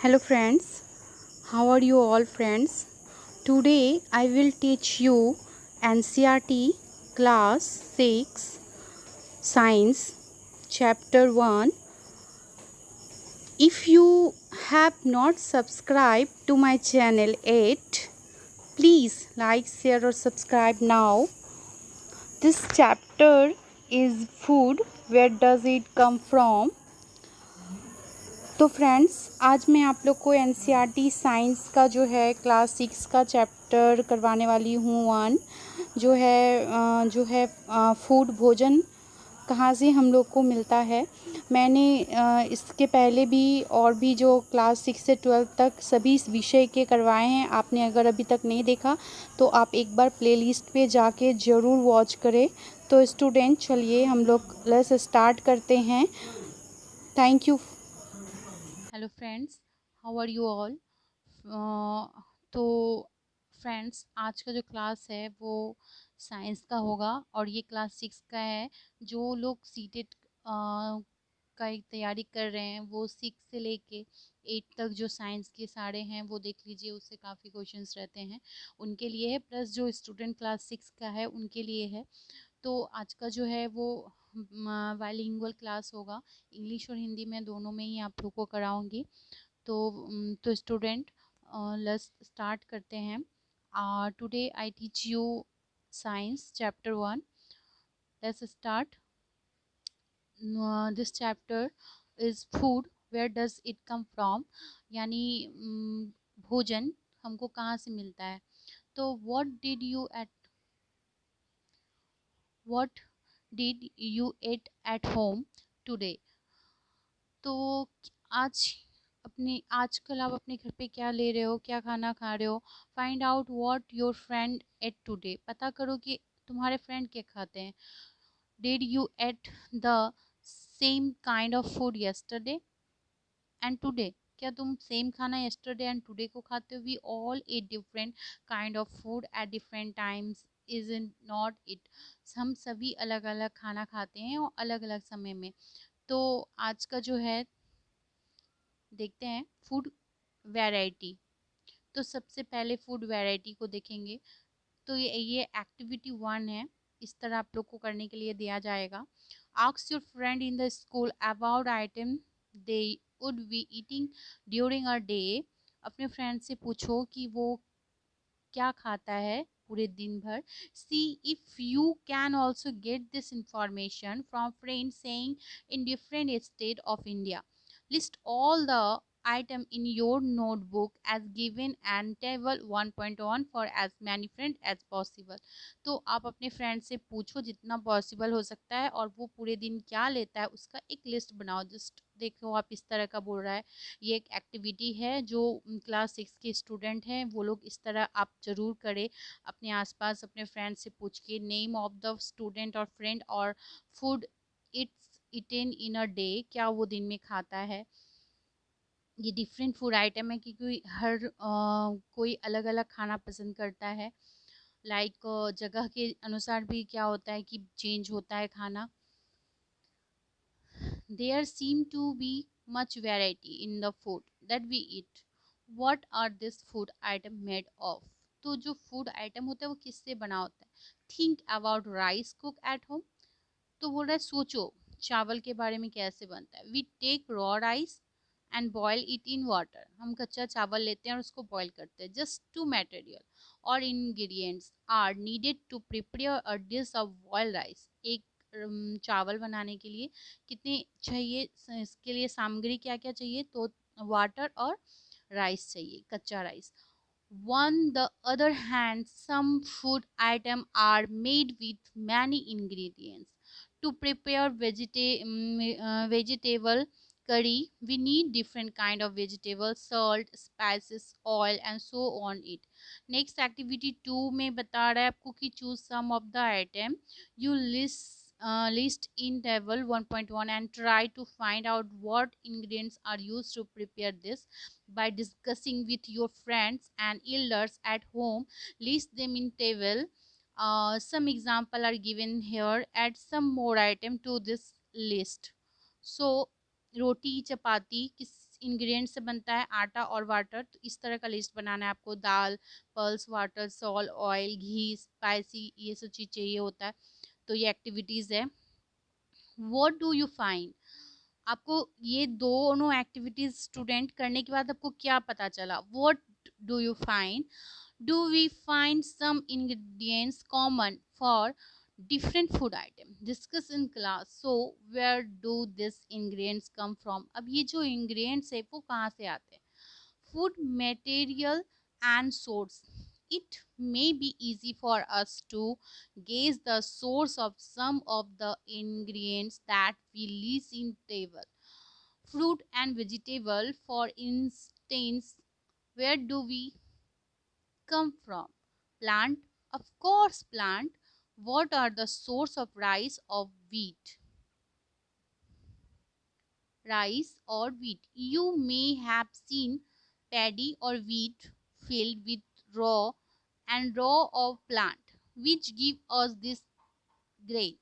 Hello friends, how are you all friends? Today I will teach you NCERT class 6 Science chapter 1. If you have not subscribed to my channel yet, please like, share or subscribe now. This chapter is food. Where does it come from? तो friends आज मैं आप लोग को NCERT science का जो है class 6 का चैप्टर करवाने वाली हूँ 1 जो है फूड भोजन कहाँ से हम लोग को मिलता है। मैंने इसके पहले भी और भी जो क्लास 6 से 12 तक सभी इस विषय के करवाए हैं। आपने अगर अभी तक नहीं देखा तो आप एक बार प्लेलिस्ट पे जाके ज़रूर वॉच करें। तो स्टूडेंट चलिए हम लोग लेट्स स्टार्ट करते हैं। Thank you. Hello friends, how are you all. तो फ्रेंड्स आज का जो क्लास है वो साइंस का होगा और ये क्लास 6 का है। जो लोग सीटेट का एक तैयारी कर रहे हैं वो 6 से लेके 8 तक जो साइंस के सारे हैं वो देख लीजिए, उससे काफ़ी क्वेश्चंस रहते हैं, उनके लिए है। प्लस जो स्टूडेंट क्लास 6 का है उनके लिए है। तो आज का जो है वो बाइलिंगुअल क्लास होगा, इंग्लिश और हिंदी में दोनों में ही आप लोग को कराऊंगी। तो स्टूडेंट लेट्स स्टार्ट करते हैं। Today I teach you science chapter 1। Let's start. This chapter is food, where does it come from, यानी भोजन हमको कहाँ से मिलता है। तो what did you eat at home today? तो आज आजकल आप अपने घर पे क्या ले रहे हो, क्या खाना खा रहे हो। Find out what your friend at today, पता करो कि तुम्हारे फ्रेंड क्या खाते हैं। Did you at the same kind of food yesterday and today, क्या तुम सेम खाना यस्टरडे एंड टुडे को खाते हो। We all eat different kind of food at different times, is in not it. हम सभी अलग अलग खाना खाते हैं और अलग अलग समय में। तो आज का जो है देखते हैं फूड वैरायटी। तो सबसे पहले फूड वैरायटी को देखेंगे। तो ये एक्टिविटी 1 है। इस तरह आप लोग को करने के लिए दिया जाएगा। Ask your friend in the school about item they would be eating during a day. अपने फ्रेंड से पूछो कि वो क्या खाता है पूरे दिन भर। See if you can also get this information from friends saying in different state of India. List all the item in your notebook as given and table 1.1 for as many friends as possible। तो आप अपने friend से पूछो जितना possible हो सकता है और वो पूरे दिन क्या लेता है उसका एक लिस्ट बनाओ। जस्ट देखो आप इस तरह का बोल रहा है। ये एक एक्टिविटी है जो क्लास 6 के स्टूडेंट हैं वो लोग इस तरह आप ज़रूर करें। अपने आसपास अपने फ्रेंड से पूछ के नेम ऑफ द स्टूडेंट और फ्रेंड और food it's eaten in a day, क्या वो दिन में खाता है। ये डिफरेंट फूड आइटम है क्योंकि हर कोई अलग अलग खाना पसंद करता है। लाइक जगह के अनुसार भी क्या होता है कि चेंज होता है खाना। There seem to be much variety in the food that we eat. What are this food item made of? तो जो फूड आइटम होता है वो किससे बना होता है। Think about rice cook at home. तो बोल रहा है सोचो चावल के बारे में कैसे बनता है। We take raw rice and boil it in water. हम कच्चा चावल लेते हैं और उसको बॉयल करते हैं। जस्ट टू मटेरियल और ingredients are needed to prepare a dish of boil rice. एक चावल बनाने के लिए कितने चाहिए, इसके लिए सामग्री क्या क्या चाहिए। तो वाटर और राइस चाहिए, कच्चा rice. On the other hand, some food items are made with many ingredients. To prepare vegetable curry, we need different kind of vegetables, salt, spices, oil, and so on it. Next activity 2 में बता रहा है आपको कि choose some of the item. You list in table 1.1 and try to find out what ingredients are used to prepare this. By discussing with your friends and elders at home, list them in table. Some example are given here. Add some more item to this list. So roti chapati ingredient से बनता है, आटा और water. तो इस तरह का list बनाना है आपको, दाल, पल्स, वाटर, सॉल्ट, ऑयल, घी, स्पाइसी, ये सब चीज़ चाहिए होता है। तो ये एक्टिविटीज़ है। व्हाट डू यू फाइंड, आपको ये दोनों एक्टिविटीज स्टूडेंट करने के बाद आपको क्या पता चला? What do you find, do we find some ingredients common for different food item, discuss in class, so where do these ingredients come from? अब ये जो ingredients है वो कहाँ से आते हैं? Food material and source, it may be easy for us to gauge the source of some of the ingredients that we list in table. Fruit and vegetable, for instance, where do we come from? Plant, of course plant. What are the source of rice or wheat? Rice or wheat. You may have seen paddy or wheat filled with raw and raw of plant, which give us this grain.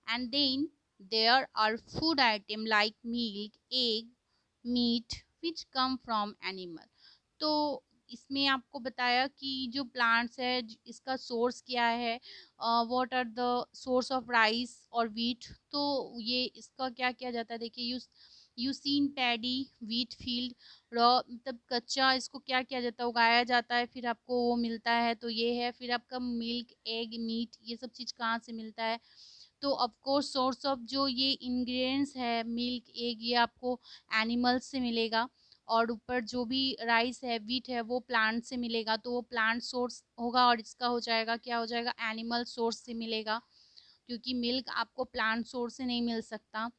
And then there are food item like milk, egg, meat, which come from animal. तो इसमें आपको बताया कि जो plants है इसका source क्या है, what are the source of rice और वीट। तो ये इसका क्या किया जाता है, देखिए you seen paddy wheat field raw, मतलब कच्चा इसको क्या किया जाता है, उगाया जाता है, फिर आपको वो मिलता है। तो ये है। फिर आपका मिल्क, एग, मीट, ये सब चीज़ कहाँ से मिलता है? तो ऑफ कोर्स सोर्स ऑफ जो ये इंग्रेडिएंट्स है, मिल्क, एग, ये आपको एनिमल्स से मिलेगा। और ऊपर जो भी राइस है, वीट है, वो प्लांट से मिलेगा। तो वो प्लांट सोर्स होगा और इसका हो जाएगा, क्या हो जाएगा, एनिमल सोर्स से मिलेगा, क्योंकि मिल्क आपको प्लांट सोर्स से नहीं मिल सकता।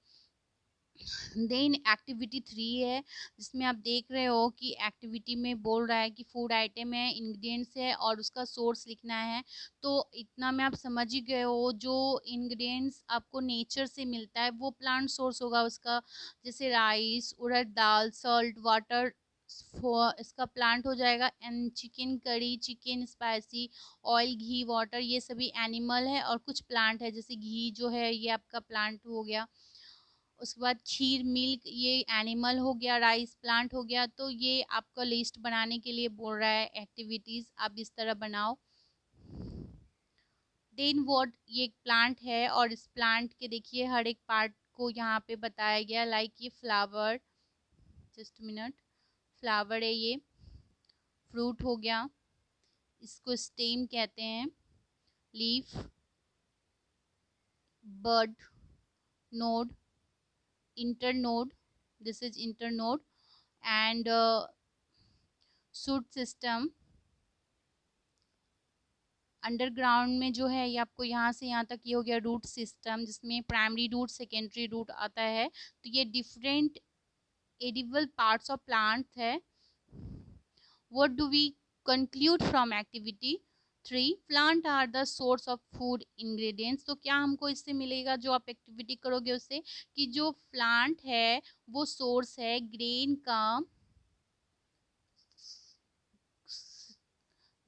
देन एक्टिविटी 3 है, जिसमें आप देख रहे हो कि एक्टिविटी में बोल रहा है कि फूड आइटम है, इंग्रेडिएंट्स है और उसका सोर्स लिखना है। तो इतना में आप समझ ही गए हो, जो इंग्रेडिएंट्स आपको नेचर से मिलता है वो प्लांट सोर्स होगा उसका, जैसे राइस, उड़द दाल, सॉल्ट, वाटर, इसका प्लांट हो जाएगा। And chicken curry, chicken spicy, oil, ghee, water, ये सभी एनिमल है। और कुछ प्लांट है, जैसे घी जो है ये आपका प्लांट हो गया। उसके बाद खीर, मिल्क, ये एनिमल हो गया, राइस प्लांट हो गया। तो ये आपका लिस्ट बनाने के लिए बोल रहा है, एक्टिविटीज़ आप इस तरह बनाओ। देन व्हाट, ये एक प्लांट है और इस प्लांट के देखिए हर एक पार्ट को यहाँ पे बताया गया। लाइक ये फ्लावर, जस्ट मिनट, फ्लावर है ये, फ्रूट हो गया, इसको स्टेम कहते हैं, leaf, bud, node, internode, this is internode, and shoot system. Underground में जो है ये आपको यहाँ से यहाँ तक ये हो गया रूट सिस्टम, जिसमें प्राइमरी रूट, सेकेंडरी रूट आता है। तो ये different edible parts of plant है। What do we conclude from activity 3, plant are the source of food ingredients. तो क्या हमको इससे मिलेगा, जो आप एक्टिविटी करोगे उससे, कि जो प्लांट है वो सोर्स है ग्रेन का,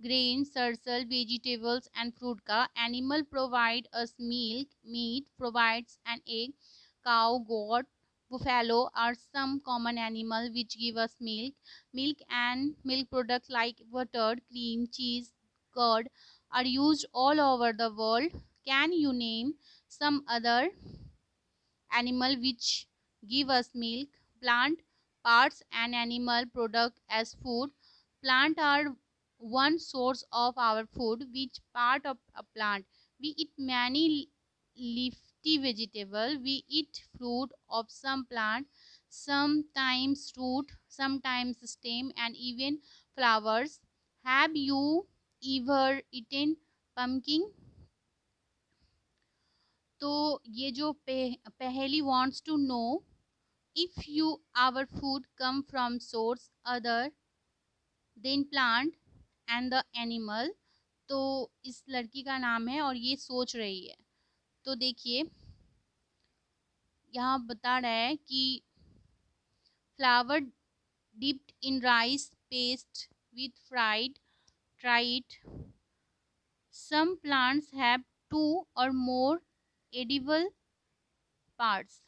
grain, cereal, vegetables and fruit का। Animal provide us milk, meat provides an egg, cow, goat, buffalo are some common animal which give us milk. Milk and milk products like butter, cream, cheese, curd are used all over the world. Can you name some other animal which give us milk? Plant parts and animal product as food. Plant are one source of our food. Which part of a plant? We eat many leafy vegetable. We eat fruit of some plant, sometimes root, sometimes stem, and even flowers. Have you ever eaten pumpkin? तो ये जो पहली wants to know if you our food come from source other than plant and the animal। तो इस लड़की का नाम है और ये सोच रही है। तो देखिए यहाँ बता रहा है कि flower dipped in rice paste with fried, try it। some plants have two or more edible parts।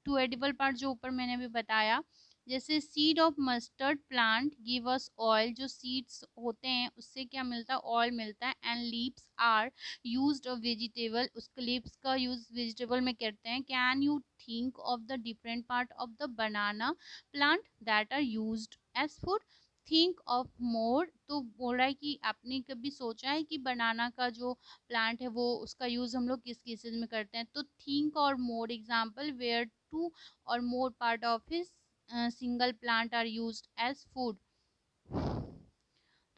Two edible part जो ऊपर मैंने भी बताया, जैसे seed of mustard plant give us oil, जो सीड्स होते हैं उससे क्या मिलता है, ऑयल मिलता है। And leaves are used of vegetable, उसके लीव्स का यूज वेजिटेबल में करते हैं। Can you think of the different part of the banana plant that are used as food, think of more. तो बोल रहा है कि आपने कभी सोचा है कि बनाना का जो प्लांट है वो उसका यूज हम लोग किस केसेस में करते हैं। तो थिंक और more example where two or more part of his single plant are used as food.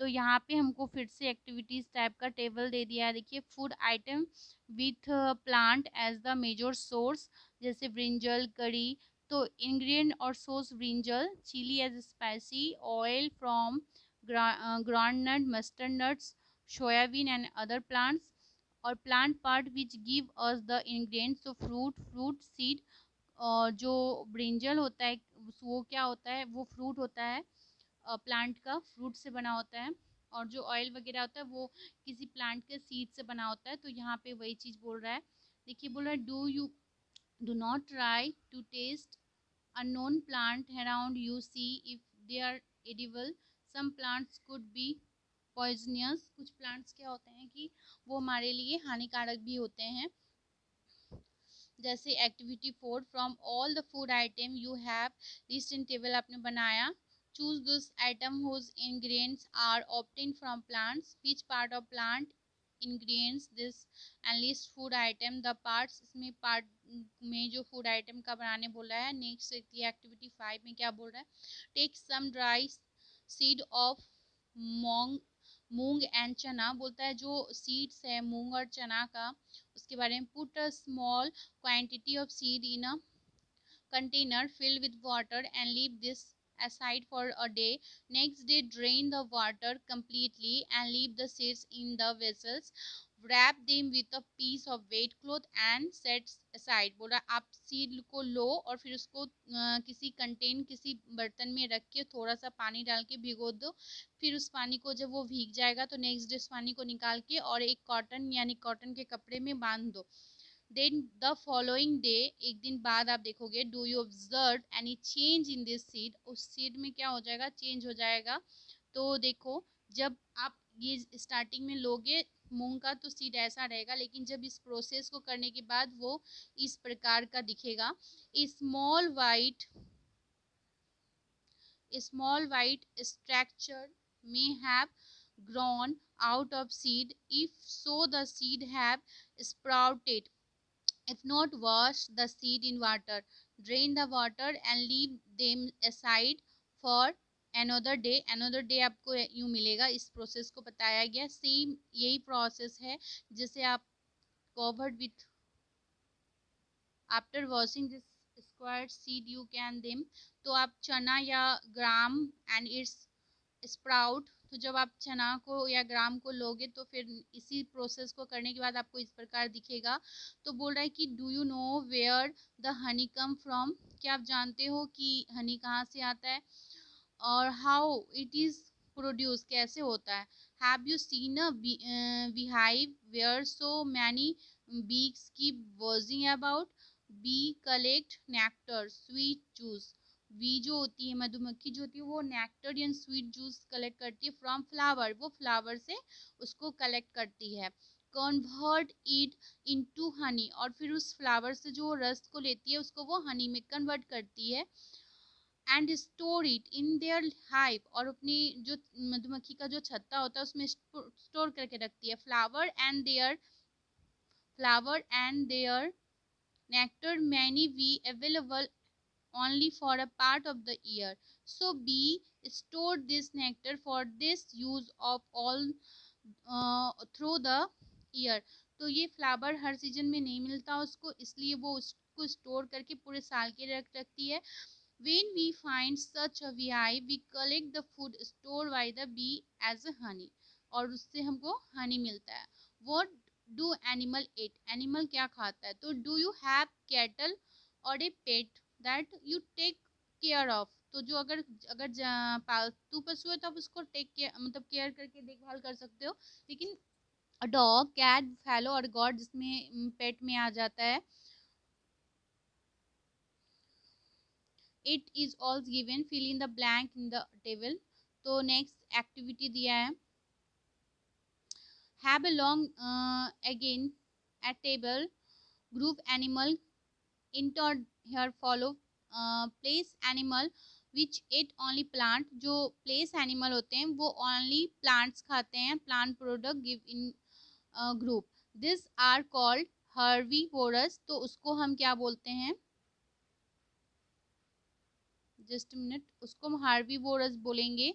तो यहाँ पे हमको फिर से एक्टिविटीज टाइप का टेबल दे दिया है। देखिए, food item with plant as the major source, जैसे ब्रिंजल करी, तो ingredient or source brinjal, chilli as spicy, oil from groundnut, mustard nuts, soybean and other plants. और plant part which give us the ingredients, तो fruit seed, और जो brinjal होता है वो क्या होता है, वो फ्रूट होता है, प्लांट का फ्रूट से बना होता है। और जो ऑयल वगैरह होता है वो किसी प्लांट के सीड से बना होता है। तो यहाँ पे वही चीज़ बोल रहा है। देखिए, बोल रहा है do not try to taste unknown plant around you, see if they are edible, some plants could be poisonous, कुछ प्लांट्स क्या होते हैं कि वो हमारे लिए हानिकारक भी होते हैं। जैसे activity 4, from all the food item you have list in table आपने बनाया, choose this item whose ingredients are obtain from plants, which part of plant ingredients this, and list food item the parts, इसमें part में जो food item का बनाने बोला है। Next activity 5 में क्या बोल रहा है, take some dry seed of moong moong and chana, बोलता है जो सीड्स है मूंग और चना का उसके बारे में। Put a small quantity of seed in a container filled with water and leave this aside for a day. Next day, drain the water completely and leave the seeds in the vessels. Wrap them with a piece of wet cloth and set aside. बोल रहा आप seed को लो और फिर उसको किसी बर्तन में रख के थोड़ा सा पानी डाल के भिगो दो। फिर उस पानी को जब वो भीग जाएगा तो नेक्स्ट डे उस पानी को निकाल के और एक कॉटन यानी कॉटन के कपड़े में बांध दो। देन द फॉलोइंग डे, एक दिन बाद आप देखोगे, do you observe any change in this seed, उस सीड में क्या हो जाएगा, चेंज हो जाएगा। तो देखो, जब आप ये स्टार्टिंग में लोगे मूंग का तो सीड ऐसा रहेगा, लेकिन जब इस प्रोसेस को करने के बाद वो इस प्रकार का दिखेगा। Small white structure may have grown out of seed, if so the seed have sprouted. If not, wash the seed in water, drain the water and leave them aside for another day. Another day आपको यूँ मिलेगा। इस process को बताया गया। Same यही process है जैसे आप covered with after washing this square seed you can them, तो आप चना या ग्राम एंड इट्स स्प्राउट, तो जब आप चना को या ग्राम को लोगे तो फिर इसी प्रोसेस को करने के बाद आपको इस प्रकार दिखेगा। तो बोल रहा है कि do you know where the honey come from, क्या आप जानते हो कि हनी कहाँ से आता है, और हाउ इट इज प्रोड्यूस, कैसे होता है। Have you seen a beehive where so many bees keep buzzing about, bee collect nectar sweet juice, bee जो होती है मधुमक्खी जो होती है वो नेक्टर या स्वीट जूस कलेक्ट करती है फ्रॉम फ्लावर, वो फ्लावर से उसको कलेक्ट करती है। कन्वर्ट इट इनटू हनी, और फिर उस फ्लावर से जो रस को लेती है उसको वो हनी में कन्वर्ट करती है। And store it in their hive, और अपनी जो मधुमक्खी का जो छत्ता होता है उसमें स्टोर करके रखती है। Flower and there nectar many be available only for a part of the year, so bee store this nectar for this use of all through the year। तो ये फ्लावर हर सीजन में नहीं मिलता उसको, इसलिए वो उसको स्टोर करके पूरे साल के लिए रखती है। When we find such a beehive, we collect the food stored by the bee as a honey, और उससे हमको हनी मिलता है। What do animal eat? Animal क्या खाता है, तो do you have cattle or a pet that you take care of, तो जो अगर अगर पालतू पशु है तो आप उसको टेक केयर मतलब केयर करके देखभाल कर सकते हो। लेकिन डॉग, कैट, फैलो और गॉड जिसमें पेट में आ जाता है। It is all given, fill in the blank in the table. तो नेक्स्ट एक्टिविटी दिया है, have a long again at table, group animal inter hair follow, place animal which eat only plant. जो place animal होते हैं वो only plants खाते हैं, plant product give in group, this are called herbivorous. तो उसको हम क्या बोलते हैं, जस्ट मिनट, उसको हम हार्बीवोरस बोलेंगे।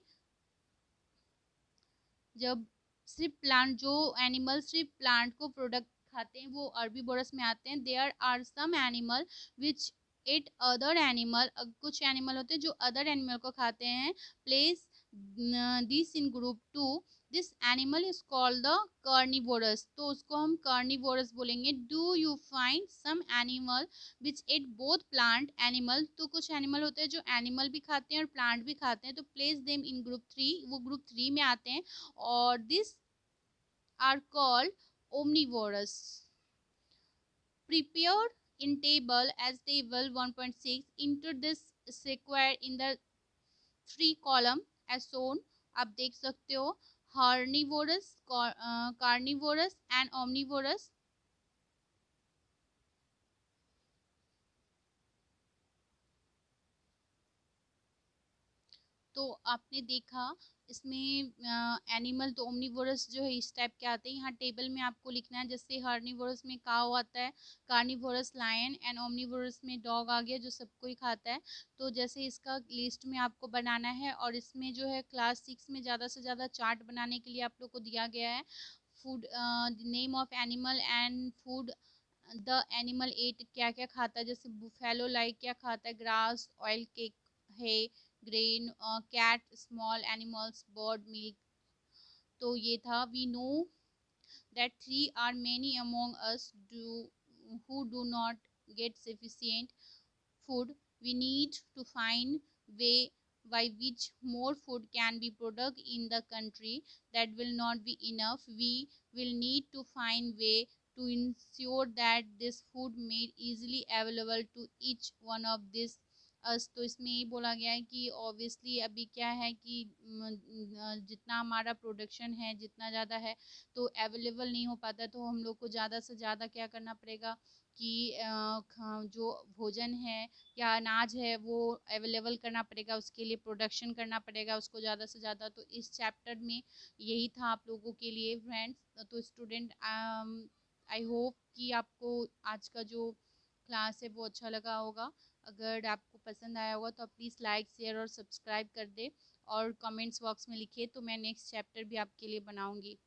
जब सिर्फ प्लांट, जो एनिमल सिर्फ प्लांट को प्रोडक्ट खाते हैं वो हर्बीवोरस में आते हैं। There are some animal which eat other animal, कुछ एनिमल होते हैं जो अदर एनिमल को खाते हैं। Place this in group two, this animal is called the carnivorous. तो उसको हम कार्निवोरस बोलेंगे। Do you find some animal which eat both plant animal. तो कुछ एनिमल होते हैं जो एनिमल भी खाते हैं और प्लांट भी खाते हैं, तो place them in group three, वो ग्रुप थ्री में आते हैं, और this are called omnivorous। Prepared in table as table 1.6, enter this square in the three column as shown। आप देख सकते हो हार्निवोरस, कार्निवोरस एंड ओमनिवोरस। तो आपने देखा इसमें एनिमल तो ओमनिवोरस जो है इस टाइप के आते हैं। यहाँ टेबल में आपको लिखना है, जैसे हार्निवोरस में काऊ आता है, कार्निवोरस लायन, एंड ओमनिवोरस में डॉग आ गया जो सबको ही खाता है। तो जैसे इसका लिस्ट में आपको बनाना है, और इसमें जो है क्लास 6 में ज़्यादा से ज़्यादा चार्ट बनाने के लिए आप लोग को दिया गया है। Food, name of animal and food the animal eight, क्या क्या खाता है, जैसे बुफेलो लाइक क्या खाता है, ग्रास, ऑयल केक है, grain, cat, small animals, bird, milk. तो ये था। We know that three are many among us who do not get sufficient food. We need to find way by which more food can be produced in the country. That will not be enough. We will need to find way to ensure that this food made easily available to each one of this अस। तो इसमें यही बोला गया है कि obviously अभी क्या है कि जितना हमारा प्रोडक्शन है जितना ज़्यादा है तो अवेलेबल नहीं हो पाता है, तो हम लोग को ज़्यादा से ज़्यादा क्या करना पड़ेगा कि जो भोजन है या अनाज है वो अवेलेबल करना पड़ेगा, उसके लिए प्रोडक्शन करना पड़ेगा उसको ज़्यादा से ज़्यादा। तो इस चैप्टर में यही था आप लोगों के लिए फ्रेंड्स। तो स्टूडेंट, आई होप कि आपको आज का जो क्लास है वो अच्छा लगा होगा। अगर आपको पसंद आया होगा तो आप प्लीज़ लाइक, शेयर और सब्सक्राइब कर दे, और कमेंट्स बॉक्स में लिखिए तो मैं नेक्स्ट चैप्टर भी आपके लिए बनाऊंगी।